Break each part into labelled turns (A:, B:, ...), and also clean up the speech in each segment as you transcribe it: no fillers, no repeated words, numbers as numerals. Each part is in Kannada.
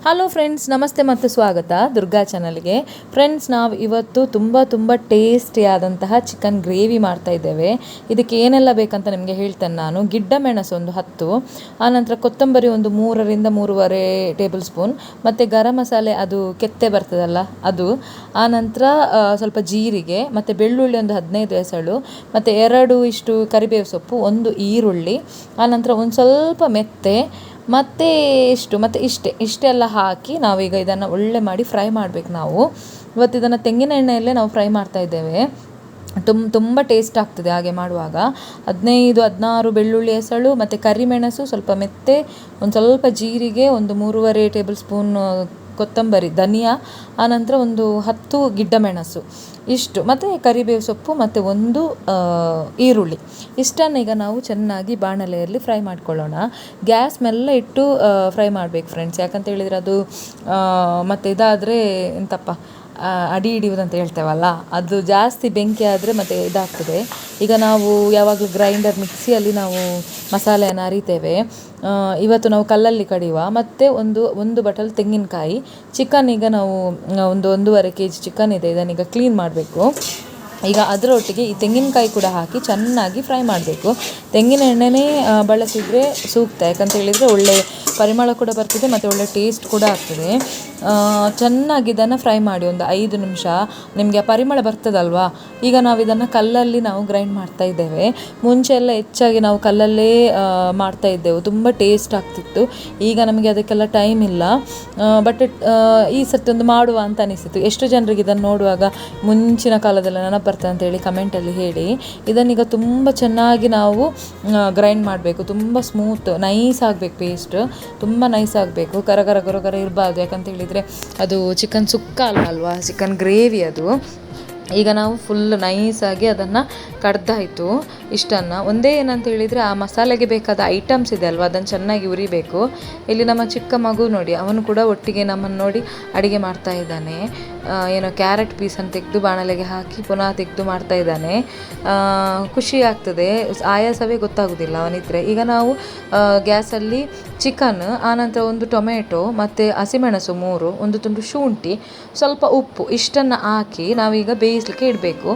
A: ಹಲೋ ಫ್ರೆಂಡ್ಸ್, ನಮಸ್ತೆ ಮತ್ತು ಸ್ವಾಗತ ದುರ್ಗಾ ಚಾನಲ್ಗೆ. ಫ್ರೆಂಡ್ಸ್, ನಾವು ಇವತ್ತು ತುಂಬ ಟೇಸ್ಟಿಯಾದಂತಹ ಚಿಕನ್ ಗ್ರೇವಿ ಮಾಡ್ತಾ ಇದ್ದೇವೆ. ಇದಕ್ಕೆ ಏನೆಲ್ಲ ಬೇಕಂತ ನಿಮಗೆ ಹೇಳ್ತೇನೆ ನಾನು. ಗಿಡ್ಡ ಮೆಣಸು ಒಂದು 10, ಆನಂತರ ಕೊತ್ತಂಬರಿ ಒಂದು 3ರಿಂದ 3.5 ಟೇಬಲ್ ಸ್ಪೂನ್, ಮತ್ತು ಗರಂ ಮಸಾಲೆ ಅದು ಕೆತ್ತೆ ಬರ್ತದಲ್ಲ ಅದು, ಆನಂತರ ಸ್ವಲ್ಪ ಜೀರಿಗೆ, ಮತ್ತು ಬೆಳ್ಳುಳ್ಳಿ ಒಂದು 15 ಎಸಳು, ಮತ್ತು 2 ಇಷ್ಟು ಕರಿಬೇವು ಸೊಪ್ಪು, 1 ಈರುಳ್ಳಿ, ಆನಂತರ ಒಂದು ಸ್ವಲ್ಪ ಮೆತ್ತೆ, ಮತ್ತು ಇಷ್ಟೆಲ್ಲ ಹಾಕಿ ನಾವೀಗ ಇದನ್ನು ಒಳ್ಳೆ ಮಾಡಿ ಫ್ರೈ ಮಾಡಬೇಕು. ನಾವು ಇವತ್ತು ಇದನ್ನು ತೆಂಗಿನ ಎಣ್ಣೆಯಲ್ಲೇ ನಾವು ಫ್ರೈ ಮಾಡ್ತಾ ಇದ್ದೇವೆ. ತುಂಬ ಟೇಸ್ಟ್ ಆಗ್ತದೆ ಹಾಗೆ ಮಾಡುವಾಗ. 15-16 ಬೆಳ್ಳುಳ್ಳಿ ಎಸಳು, ಮತ್ತು ಕರಿಮೆಣಸು, ಸ್ವಲ್ಪ ಮೆತ್ತೆ, ಒಂದು ಸ್ವಲ್ಪ ಜೀರಿಗೆ, ಒಂದು 3.5 ಟೇಬಲ್ ಸ್ಪೂನ್ ಕೊತ್ತಂಬರಿ, ಧನಿಯಾ, ಆನಂತರ ಒಂದು 10 ಗಿಡ್ಡ ಮೆಣಸು ಇಷ್ಟು, ಮತ್ತು ಕರಿಬೇವು ಸೊಪ್ಪು, ಮತ್ತು 1 ಈರುಳ್ಳಿ. ಇಷ್ಟನ್ನು ಈಗ ನಾವು ಚೆನ್ನಾಗಿ ಬಾಣಲೆಯಲ್ಲಿ ಫ್ರೈ ಮಾಡ್ಕೊಳ್ಳೋಣ. ಗ್ಯಾಸ್ ಮೆಲ್ಲ ಇಟ್ಟು ಫ್ರೈ ಮಾಡಬೇಕು ಫ್ರೆಂಡ್ಸ್. ಯಾಕಂತ ಹೇಳಿದರೆ ಅದು ಮತ್ತು ಇದಾದರೆ ಎಂತಪ್ಪ ಅಡಿ ಹಿಡಿಯುವುದಂತ ಹೇಳ್ತೇವಲ್ಲ, ಅದು ಜಾಸ್ತಿ ಬೆಂಕಿ ಆದರೆ ಮತ್ತು ಇದಾಗ್ತದೆ. ಈಗ ನಾವು ಯಾವಾಗಲೂ ಗ್ರೈಂಡರ್ ಮಿಕ್ಸಿಯಲ್ಲಿ ನಾವು ಮಸಾಲೆಯನ್ನು ಅರಿತೇವೆ. ಇವತ್ತು ನಾವು ಕಲ್ಲಲ್ಲಿ ಕಡಿಯುವ. ಮತ್ತು ಒಂದು ಬಟಲ್ ತೆಂಗಿನಕಾಯಿ. ಚಿಕನ್ ಈಗ ನಾವು 1.5 kg ಚಿಕನ್ ಇದೆ, ಇದನ್ನೀಗ ಕ್ಲೀನ್ ಮಾಡಬೇಕು. ಈಗ ಅದರೊಟ್ಟಿಗೆ ಈ ತೆಂಗಿನಕಾಯಿ ಕೂಡ ಹಾಕಿ ಚೆನ್ನಾಗಿ ಫ್ರೈ ಮಾಡಬೇಕು. ತೆಂಗಿನ ಎಣ್ಣೆನೇ ಬಳಸಿದರೆ ಸೂಕ್ತ, ಯಾಕಂತ ಹೇಳಿದರೆ ಒಳ್ಳೆ ಪರಿಮಳ ಕೂಡ ಬರ್ತದೆ ಮತ್ತು ಒಳ್ಳೆ ಟೇಸ್ಟ್ ಕೂಡ ಆಗ್ತದೆ. ಚೆನ್ನಾಗಿ ಇದನ್ನು ಫ್ರೈ ಮಾಡಿ ಒಂದು 5 ನಿಮಿಷ. ನಿಮಗೆ ಪರಿಮಳ ಬರ್ತದಲ್ವಾ. ಈಗ ನಾವು ಇದನ್ನು ಕಲ್ಲಲ್ಲಿ ನಾವು ಗ್ರೈಂಡ್ ಮಾಡ್ತಾ ಇದ್ದೇವೆ. ಮುಂಚೆ ಎಲ್ಲ ಹೆಚ್ಚಾಗಿ ನಾವು ಕಲ್ಲಲ್ಲೇ ಮಾಡ್ತಾ ಇದ್ದೆವು, ತುಂಬ ಟೇಸ್ಟ್ ಆಗ್ತಿತ್ತು. ಈಗ ನಮಗೆ ಅದಕ್ಕೆಲ್ಲ ಟೈಮ್ ಇಲ್ಲ. ಬಟ್ ಈ ಸರ್ತಿ ಒಂದು ಮಾಡುವ ಅಂತ ಅನಿಸಿತು. ಎಷ್ಟು ಜನರಿಗೆ ಇದನ್ನು ನೋಡುವಾಗ ಮುಂಚಿನ ಕಾಲದಲ್ಲ ನೆನಪು ಬರ್ತದೆ ಅಂತೇಳಿ ಕಮೆಂಟಲ್ಲಿ ಹೇಳಿ. ಇದನ್ನೀಗ ತುಂಬ ಚೆನ್ನಾಗಿ ನಾವು ಗ್ರೈಂಡ್ ಮಾಡಬೇಕು. ತುಂಬ ಸ್ಮೂತ್ ನೈಸ್ ಆಗಬೇಕು, ಪೇಸ್ಟ್ ತುಂಬ ನೈಸ್ ಆಗಬೇಕು. ಕರಗರ ಇರಬಾರ್ದು. ಯಾಕಂತ ಹೇಳಿದರೆ ಅದು ಚಿಕನ್ ಸುಕ್ಕ ಅಲ್ವಾ, ಚಿಕನ್ ಗ್ರೇವಿ ಅದು. ಈಗ ನಾವು ಫುಲ್ ನೈಸಾಗಿ ಅದನ್ನು ಕಡ್ದಾಯಿತು. ಇಷ್ಟನ್ನು ಒಂದೇ ಏನಂತ ಹೇಳಿದರೆ ಆ ಮಸಾಲೆಗೆ ಬೇಕಾದ ಐಟಮ್ಸ್ ಇದೆ ಅಲ್ವಾ, ಅದನ್ನು ಚೆನ್ನಾಗಿ ಉರಿಬೇಕು. ಇಲ್ಲಿ ನಮ್ಮ ಚಿಕ್ಕ ಮಗು ನೋಡಿ, ಅವನು ಕೂಡ ಒಟ್ಟಿಗೆ ನಮ್ಮನ್ನು ನೋಡಿ ಅಡುಗೆ ಮಾಡ್ತಾ ಇದ್ದಾನೆ. ಏನೋ ಕ್ಯಾರೆಟ್ ಪೀಸನ್ನು ತೆಗೆದು ಬಾಣಲೆಗೆ ಹಾಕಿ ಪುನಃ ತೆಗೆದು ಮಾಡ್ತಾ ಇದ್ದಾನೆ. ಖುಷಿ ಆಗ್ತದೆ, ಆಯಾಸವೇ ಗೊತ್ತಾಗೋದಿಲ್ಲ ಅವನಿದ್ರೆ. ಈಗ ನಾವು ಗ್ಯಾಸಲ್ಲಿ ಚಿಕನ್, ಆನಂತರ 1 ಟೊಮೆಟೊ, ಮತ್ತು ಹಸಿಮೆಣಸು 3, ಒಂದು ತುಂಡು ಶುಂಠಿ, ಸ್ವಲ್ಪ ಉಪ್ಪು, ಇಷ್ಟನ್ನು ಹಾಕಿ ನಾವೀಗ ಬೇಯಿಸಲಿಕ್ಕೆ ಇಡಬೇಕು.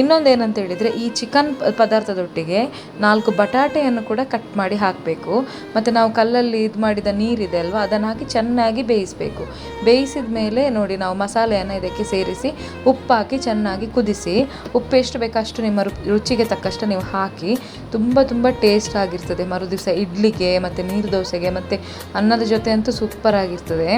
A: ಇನ್ನೊಂದು ಏನಂತ ಹೇಳಿದರೆ, ಈ ಚಿಕನ್ ಪದಾರ್ಥದೊಟ್ಟಿಗೆ 4 ಬಟಾಟೆಯನ್ನು ಕೂಡ ಕಟ್ ಮಾಡಿ ಹಾಕಬೇಕು. ಮತ್ತು ನಾವು ಕಲ್ಲಲ್ಲಿ ಇದು ಮಾಡಿದ ನೀರಿದೆ ಅಲ್ವಾ, ಅದನ್ನು ಹಾಕಿ ಚೆನ್ನಾಗಿ ಬೇಯಿಸಬೇಕು. ಬೇಯಿಸಿದ ಮೇಲೆ ನೋಡಿ, ನಾವು ಮಸಾಲೆಯನ್ನು ಇದಕ್ಕೆ ಸೇರಿಸಿ ಉಪ್ಪು ಹಾಕಿ ಚೆನ್ನಾಗಿ ಕುದಿಸಿ, ಉಪ್ಪು ಎಷ್ಟು ಬೇಕಷ್ಟು ನಿಮ್ಮ ರುಚಿಗೆ ತಕ್ಕಷ್ಟು ನೀವು ಹಾಕಿ. ತುಂಬ ಟೇಸ್ಟ್ ಆಗಿರ್ತದೆ. ಮರುದಿವಸ ಇಡ್ಲಿಗೆ, ಮತ್ತು ನೀರು ದೋಸೆಗೆ, ಮತ್ತು ಅನ್ನದ ಜೊತೆ ಅಂತೂ ಸೂಪರ್ ಆಗಿರ್ತದೆ.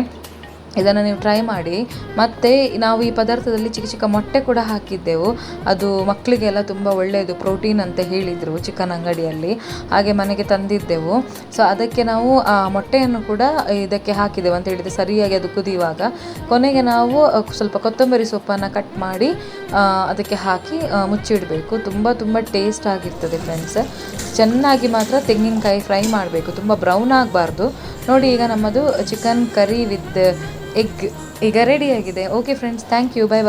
A: ಇದನ್ನು ನೀವು ಟ್ರೈ ಮಾಡಿ. ಮತ್ತು ನಾವು ಈ ಪದಾರ್ಥದಲ್ಲಿ ಚಿಕ್ಕ ಮೊಟ್ಟೆ ಕೂಡ ಹಾಕಿದ್ದೆವು. ಅದು ಮಕ್ಕಳಿಗೆಲ್ಲ ತುಂಬ ಒಳ್ಳೆಯದು, ಪ್ರೋಟೀನ್ ಅಂತ ಹೇಳಿದರು ಚಿಕನ್ ಅಂಗಡಿಯಲ್ಲಿ. ಹಾಗೆ ಮನೆಗೆ ತಂದಿದ್ದೆವು. ಸೊ ಅದಕ್ಕೆ ನಾವು ಆ ಮೊಟ್ಟೆಯನ್ನು ಕೂಡ ಇದಕ್ಕೆ ಹಾಕಿದೆವು ಅಂತ ಹೇಳಿದರೆ ಸರಿಯಾಗಿ ಅದು ಕುದಿಯುವಾಗ. ಕೊನೆಗೆ ನಾವು ಸ್ವಲ್ಪ ಕೊತ್ತಂಬರಿ ಸೊಪ್ಪನ್ನು ಕಟ್ ಮಾಡಿ ಅದಕ್ಕೆ ಹಾಕಿ ಮುಚ್ಚಿಡಬೇಕು. ತುಂಬ ಟೇಸ್ಟ್ ಆಗಿರ್ತದೆ ಫ್ರೆಂಡ್ಸ್. ಚೆನ್ನಾಗಿ ಮಾತ್ರ ತೆಂಗಿನಕಾಯಿ ಫ್ರೈ ಮಾಡಬೇಕು, ತುಂಬ ಬ್ರೌನ್ ಆಗಬಾರ್ದು. ನೋಡಿ, ಈಗ ನಮ್ಮದು ಚಿಕನ್ ಕರಿ ವಿತ್ ಎಗ್ ಈಗ ರೆಡಿಯಾಗಿದೆ. Okay friends, thank you, bye.